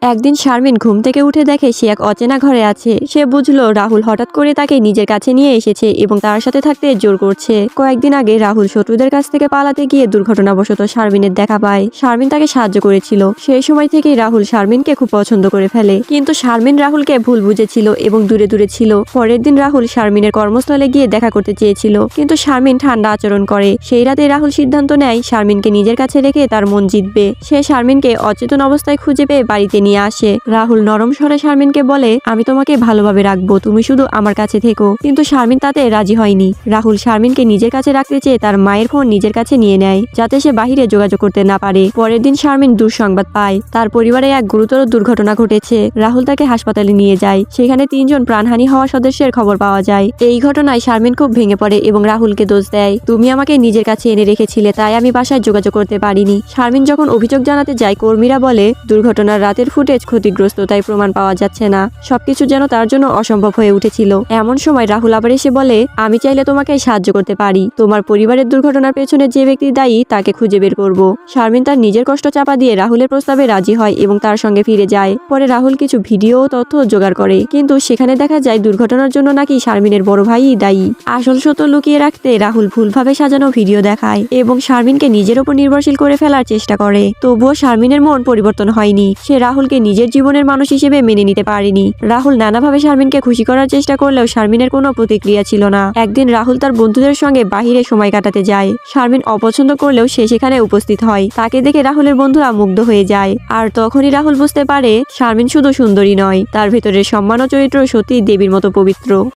একদিন শারমিন ঘুম থেকে উঠে দেখে সে এক অচেনা ঘরে আছে। সে বুঝলো রাহুল হঠাৎ করে তাকে নিজের কাছে নিয়ে এসেছে এবং তার সাথে থাকতে জোর করছে। কয়েকদিন আগে রাহুল শত্রুদের কাছ থেকে পালাতে গিয়ে দুর্ঘটনাবশত শারমিনের দেখা পায়। শারমিন তাকে সাহায্য করেছিল। সেই সময় থেকেই রাহুল শারমিনকে খুব পছন্দ করে ফেলে, কিন্তু শারমিন রাহুলকে ভুল বুঝেছিল এবং দূরে দূরে ছিল। পরের দিন রাহুল শারমিনের কর্মস্থলে গিয়ে দেখা করতে চেয়েছিল, কিন্তু শারমিন ঠান্ডা আচরণ করে। সেই রাতে রাহুল সিদ্ধান্ত নেয় শারমিনকে নিজের কাছে রেখে তার মন জিতবে। সে শারমিনকে অচেতন অবস্থায় খুঁজে পেয়ে বাড়িতে নিয়ে আসে। রাহুল নরম স্বরে শারমিনকে বলে, আমি তোমাকে ভালোভাবে রাখবো, তুমি শুধু আমার কাছে থেকো। কিন্তু শারমিন তাতে রাজি হয়নি। রাহুল শারমিনকে নিজের কাছে রাখতে চেয়ে তার মায়ের ফোন নিজের কাছে নিয়ে নেয়, যাতে সে বাহিরে যোগাযোগ করতে না পারে। পরের দিন শারমিন দুঃসংবাদ পায়, তার পরিবারে এক গুরুতর দুর্ঘটনা ঘটেছে। রাহুল তাকে হাসপাতালে নিয়ে যায়। সেখানে 3 জন প্রাণহানি হওয়া সদস্যের খবর পাওয়া যায়। এই ঘটনায় শারমিন খুব ভেঙে পড়ে এবং রাহুলকে দোষ দেয়। তুমি আমাকে নিজের কাছে এনে রেখেছিলে, তাই আমি বাসায় যোগাযোগ করতে পারিনি। শারমিন যখন অভিযোগ জানাতে যায়, কর্মীরা বলে দুর্ঘটনার রাতের ফুটেজ ক্ষতিগ্রস্ত, তাই প্রমাণ পাওয়া যাচ্ছে না। সবকিছু যেন তার জন্য অসম্ভব হয়ে উঠেছিল। এমন সময় রাহুল আবার এসে বলে, আমি চাইলে তোমাকে সাহায্য করতে পারি। তোমার পরিবারের দুর্ঘটনার পেছনে যে ব্যক্তি দায়ী তাকে খুঁজে বের করব। শারমিন তার নিজের কষ্ট চাপা দিয়ে রাহুলের প্রস্তাবে রাজি হয় এবং তার সঙ্গে ফিরে যায়। পরে রাহুল কিছু ভিডিও ও তথ্য জোগাড় করে, কিন্তু সেখানে দেখা যায় দুর্ঘটনার জন্য নাকি শারমিনের বড় ভাইই দায়ী। আসল সত্য লুকিয়ে রাখতে রাহুল ভুলভাবে সাজানো ভিডিও দেখায় এবং শারমিনকে নিজের উপর নির্ভরশীল করে ফেলার চেষ্টা করে। তবুও শারমিনের মন পরিবর্তন হয়নি। সে রাহুলকে নিজের জীবনের মানুষ হিসেবে মেনে নিতে পারেনি। রাহুল নানাভাবে শারমিনকে খুশি করার চেষ্টা করলেও শারমিনের কোনো প্রতিক্রিয়া ছিল না। একদিন রাহুল তার বন্ধুদের সঙ্গে বাহিরে সময় কাটাতে যায়। শারমিন অপছন্দ করলেও সে সেখানে উপস্থিত হয়। তাকে দেখে রাহুলের বন্ধুরা মুগ্ধ হয়ে যায়। আর তখনই রাহুল বুঝতে পারে শারমিন শুধু সুন্দরী নয়, তার ভেতরের সম্মান ও চরিত্র সত্যি দেবীর মতো পবিত্র।